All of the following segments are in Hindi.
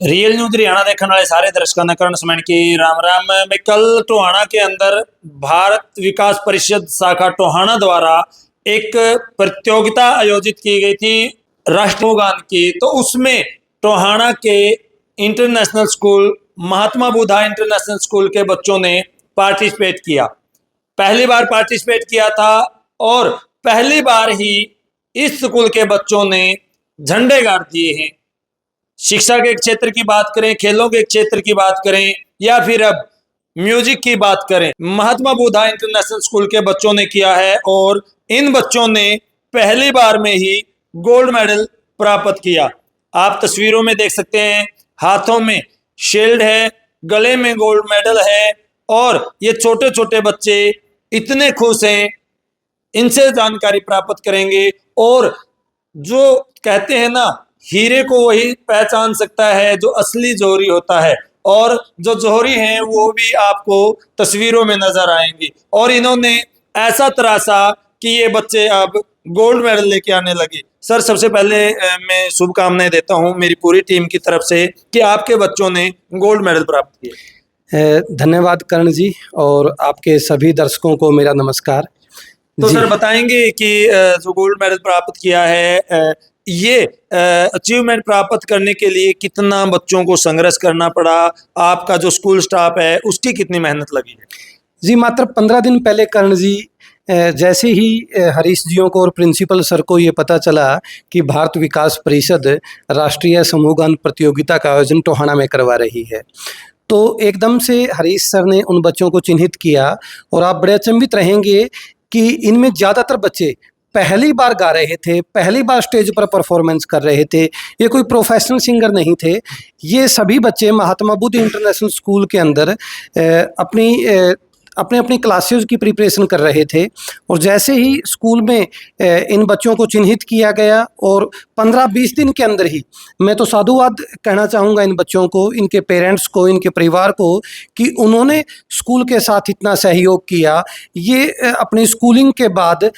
रियल न्यूज़ हरियाणा देखने वाले सारे दर्शकों ने करण समान की राम राम। मैं कल टोहाना के अंदर भारत विकास परिषद शाखा टोहाना द्वारा एक प्रतियोगिता आयोजित की गई थी राष्ट्रगान की। तो उसमें टोहाना के इंटरनेशनल स्कूल महात्मा बुद्धा इंटरनेशनल स्कूल के बच्चों ने पार्टिसिपेट किया। पहली बार पार्टिसिपेट किया था और पहली बार ही इस स्कूल के बच्चों ने झंडे गाड़ दिए हैं। शिक्षा के क्षेत्र की बात करें, खेलों के क्षेत्र की बात करें या फिर अब म्यूजिक की बात करें, महात्मा बुद्धा इंटरनेशनल स्कूल के बच्चों ने किया है और इन बच्चों ने पहली बार में ही गोल्ड मेडल प्राप्त किया। आप तस्वीरों में देख सकते हैं, हाथों में शील्ड है, गले में गोल्ड मेडल है और ये छोटे छोटे बच्चे इतने खुश हैं। इनसे जानकारी प्राप्त करेंगे और जो कहते हैं ना, हीरे को वही पहचान सकता है जो असली जौहरी होता है, और जो जौहरी हैं वो भी आपको तस्वीरों में नजर आएंगी। और इन्होंने ऐसा तराशा कि ये बच्चे अब गोल्ड मेडल लेके आने लगे। सर, सबसे पहले मैं शुभकामनाएं देता हूं मेरी पूरी टीम की तरफ से कि आपके बच्चों ने गोल्ड मेडल प्राप्त किया। धन्यवाद करण जी, और आपके सभी दर्शकों को मेरा नमस्कार। तो सर बताएंगे कि जो गोल्ड मेडल प्राप्त किया है, ये अचीवमेंट प्राप्त करने के लिए कितना बच्चों को संघर्ष करना पड़ा, आपका जो स्कूल स्टाफ है उसकी कितनी मेहनत लगी है? जी, मात्र 15 दिन पहले करण जी, जैसे ही हरीश जियों को और प्रिंसिपल सर को ये पता चला कि भारत विकास परिषद राष्ट्रीय समूहगान प्रतियोगिता का आयोजन टोहाना में करवा रही है, तो एकदम से हरीश सर ने उन बच्चों को चिन्हित किया। और आप बड़े अचंभित रहेंगे कि इनमें ज़्यादातर बच्चे पहली बार गा रहे थे, पहली बार स्टेज पर परफॉर्मेंस कर रहे थे। ये कोई प्रोफेशनल सिंगर नहीं थे। ये सभी बच्चे महात्मा बुद्ध इंटरनेशनल स्कूल के अंदर अपनी क्लासेस की प्रिपरेशन कर रहे थे। और जैसे ही स्कूल में इन बच्चों को चिन्हित किया गया और 15-20 दिन के अंदर ही, मैं तो साधुवाद कहना चाहूँगा इन बच्चों को, इनके पेरेंट्स को, इनके परिवार को, कि उन्होंने स्कूल के साथ इतना सहयोग किया। ये अपनी स्कूलिंग के बाद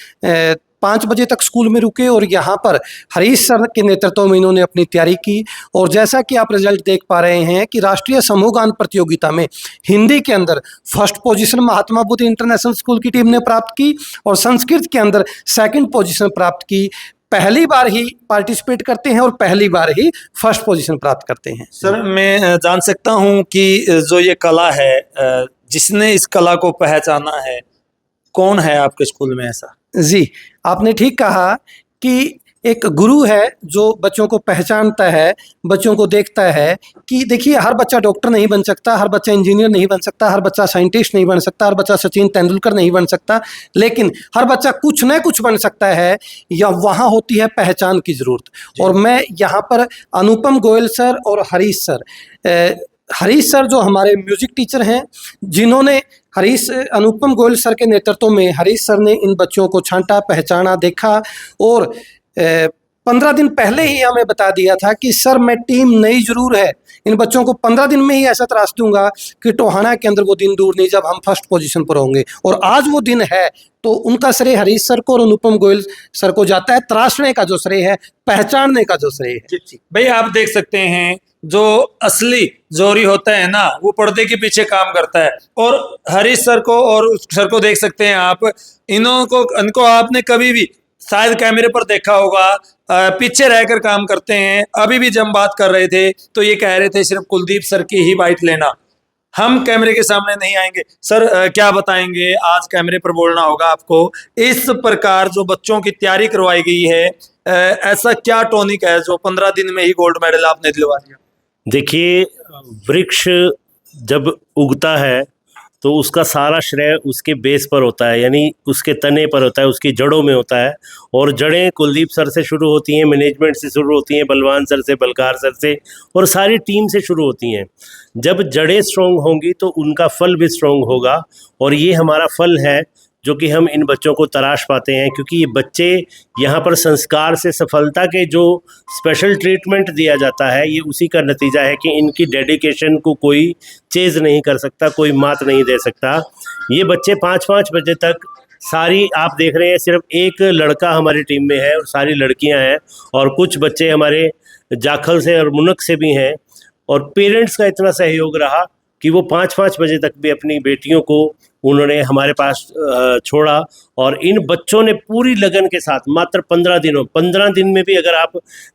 5 बजे तक स्कूल में रुके और यहाँ पर हरीश सर के नेतृत्व में इन्होंने अपनी तैयारी की। और जैसा कि आप रिजल्ट देख पा रहे हैं कि राष्ट्रीय समूहगान प्रतियोगिता में हिंदी के अंदर first position Mahatma Buddha international school की टीम ने प्राप्त की और संस्कृत के अंदर सेकंड पोजीशन प्राप्त की। पहली बार ही पार्टिसिपेट करते हैं और पहली बार ही फर्स्ट पोजीशन प्राप्त करते हैं। सर, मैं जान सकता हूँ कि जो ये कला है, जिसने इस कला को पहचाना है, कौन है आपके स्कूल में ऐसा? जी, आपने ठीक कहा कि एक गुरु है जो बच्चों को पहचानता है, बच्चों को देखता है कि देखिए, हर बच्चा डॉक्टर नहीं बन सकता, हर बच्चा इंजीनियर नहीं बन सकता, हर बच्चा साइंटिस्ट नहीं बन सकता, हर बच्चा सचिन तेंदुलकर नहीं बन सकता, लेकिन हर बच्चा कुछ न कुछ बन सकता है, या वहाँ होती है पहचान की ज़रूरत। और मैं यहाँ पर अनुपम गोयल सर और हरीश सर जो हमारे म्यूजिक टीचर हैं, जिन्होंने अनुपम गोयल सर के नेतृत्व में हरीश सर ने इन बच्चों को छांटा, पहचाना, देखा और 15 दिन पहले ही हमें बता दिया था कि सर, मैं टीम नई जरूर है, इन बच्चों को 15 दिन में ही ऐसा तराश दूंगा कि टोहाना के अंदर वो दिन दूर नहीं जब हम फर्स्ट पोजीशन पर होंगे। और आज वो दिन है, तो उनका श्रेय हरीश सर को और अनुपम गोयल सर को जाता है। तराशने का जो श्रेय है, पहचानने का जो श्रेय है। भाई, आप देख सकते हैं, जो असली जौहरी होता है ना, वो पर्दे के पीछे काम करता है। और हरीश सर को और उस सर को देख सकते हैं आप, इनको आपने कभी भी शायद कैमरे पर देखा होगा, पीछे रहकर काम करते हैं। अभी भी जब बात कर रहे थे तो ये कह रहे थे सिर्फ कुलदीप सर की ही बाइट लेना, हम कैमरे के सामने नहीं आएंगे। सर, क्या बताएंगे, आज कैमरे पर बोलना होगा आपको। इस प्रकार जो बच्चों की तैयारी करवाई गई है, ऐसा क्या टॉनिक है जो 15 दिन में ही गोल्ड मेडल आपने दिलवा दिया? देखिए, वृक्ष जब उगता है तो उसका सारा श्रेय उसके बेस पर होता है, यानी उसके तने पर होता है, उसकी जड़ों में होता है। और जड़ें कुलदीप सर से शुरू होती हैं, मैनेजमेंट से शुरू होती हैं, बलवान सर से, बलकार सर से, और सारी टीम से शुरू होती हैं। जब जड़ें स्ट्रॉन्ग होंगी तो उनका फल भी स्ट्रॉन्ग होगा, और ये हमारा फल है जो कि हम इन बच्चों को तराश पाते हैं। क्योंकि ये बच्चे यहाँ पर संस्कार से सफलता के जो स्पेशल ट्रीटमेंट दिया जाता है, ये उसी का नतीजा है कि इनकी डेडिकेशन को कोई चेज़ नहीं कर सकता, कोई मात नहीं दे सकता। ये बच्चे 5-5 बजे तक सारी, आप देख रहे हैं, सिर्फ एक लड़का हमारी टीम में है और सारी लड़कियां हैं, और कुछ बच्चे हमारे जाखल से और मुनक से भी हैं। और पेरेंट्स का इतना सहयोग रहा कि वो 5-5 बजे तक भी अपनी बेटियों को उन्होंने हमारे पास छोड़ा। और इन बच्चों ने पूरी लगन के साथ मात्र 15 दिन में भी अगर आप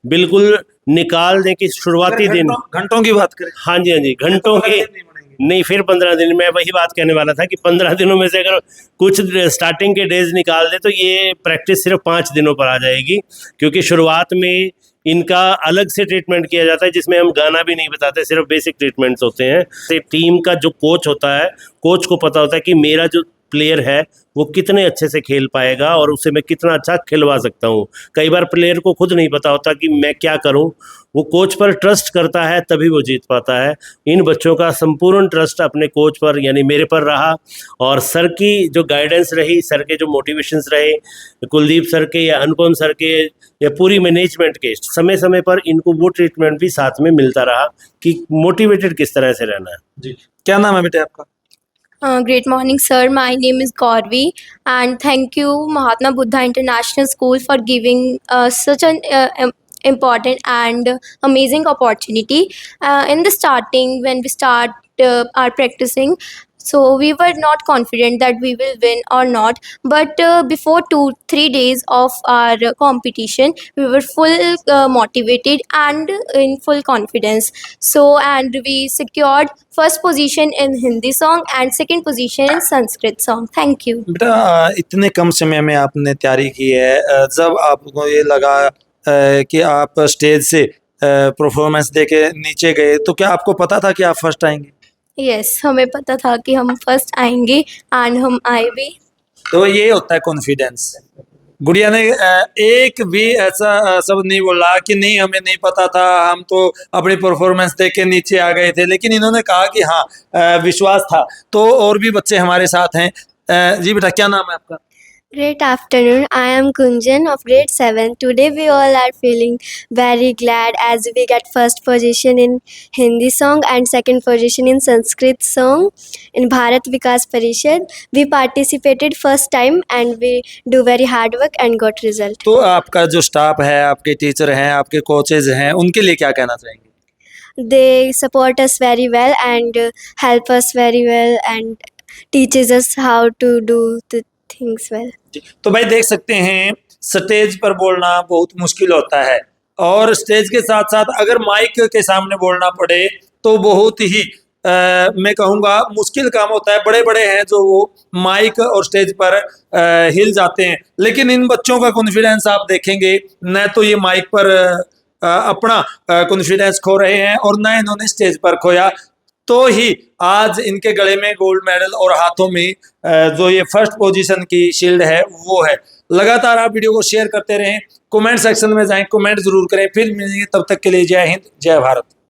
बिल्कुल निकाल दें कि शुरुआती दिन, घंटों की बात करें, हाँ जी हाँ जी, घंटों के नहीं, फिर 15 दिन, मैं वही बात कहने वाला था कि 15 दिनों में से अगर कुछ स्टार्टिंग के डेज निकाल दे तो ये प्रैक्टिस सिर्फ 5 दिनों पर आ जाएगी। क्योंकि शुरुआत में इनका अलग से ट्रीटमेंट किया जाता है जिसमें हम गाना भी नहीं बताते, सिर्फ बेसिक ट्रीटमेंट्स होते हैं। टीम का जो कोच होता है, कोच को पता होता है कि मेरा जो प्लेयर है वो कितने अच्छे से खेल पाएगा और उससे मैं कितना अच्छा खिलवा सकता हूँ। कई बार प्लेयर को खुद नहीं पता होता कि मैं क्या करूँ, वो कोच पर ट्रस्ट करता है तभी वो जीत पाता है। इन बच्चों का संपूर्ण ट्रस्ट अपने कोच पर यानी मेरे पर रहा और सर की जो गाइडेंस रही, सर के जो मोटिवेशंस रहे, कुलदीप सर के या अनुपम सर के या पूरी मैनेजमेंट के, समय समय पर इनको वो ट्रीटमेंट भी साथ में मिलता रहा कि मोटिवेटेड किस तरह से रहना है। जी, क्या नाम है बेटे आपका? Great morning, sir. My name is Gauravi, and thank you, Mahatma Buddha International School, for giving such an important and amazing opportunity. In the starting, when we start our practicing, so we were not confident that we will win or not. But before 2-3 days of our competition, we were full motivated and in full confidence. So, and we secured first position in Hindi song and second position in Sanskrit song. Thank you. बेटा इतने कम समय में आपने तैयारी की है, जब आपको ये लगा कि आप स्टेज से परफॉर्मेंस दे के नीचे गए तो क्या आपको पता था कि आप फर्स्ट आएंगे? Yes, हमें पता था कि हम फर्स्ट आएंगे एंड हम आए भी. तो ये होता है कॉन्फिडेंस। गुड़िया ने एक भी ऐसा शब्द नहीं बोला कि नहीं हमें नहीं पता था, हम तो अपनी परफॉर्मेंस देख के नीचे आ गए थे, लेकिन इन्होंने कहा कि हाँ विश्वास था। तो और भी बच्चे हमारे साथ हैं। जी बेटा, क्या नाम है आपका? Great afternoon. I am Kunjan of grade 7. Today we all are feeling very glad as we get first position in Hindi song and second position in Sanskrit song in Bharat Vikas Parishad. We participated first time and we do very hard work and got result. तो आपका जो स्टाफ है, आपके टीचर हैं, आपके कोचेज हैं, उनके लिए क्या कहना चाहेंगे? They support us very well and help us very well and teaches us how to do the things well. तो भाई देख सकते हैं स्टेज पर बोलना बहुत मुश्किल होता है और स्टेज के साथ साथ अगर माइक के सामने बोलना पड़े तो बहुत ही मैं कहूँगा मुश्किल काम होता है। बड़े बड़े हैं जो वो माइक और स्टेज पर हिल जाते हैं, लेकिन इन बच्चों का कॉन्फिडेंस आप देखेंगे, न तो ये माइक पर अपना कॉन्फिडेंस खो रहे हैं और न इन्होंने स्टेज पर खोया, तो ही आज इनके गले में गोल्ड मेडल और हाथों में जो ये फर्स्ट पोजीशन की शील्ड है वो है। लगातार आप वीडियो को शेयर करते रहें, कमेंट सेक्शन में जाएं, कमेंट जरूर करें। फिर मिलेंगे, तब तक के लिए जय हिंद, जय भारत।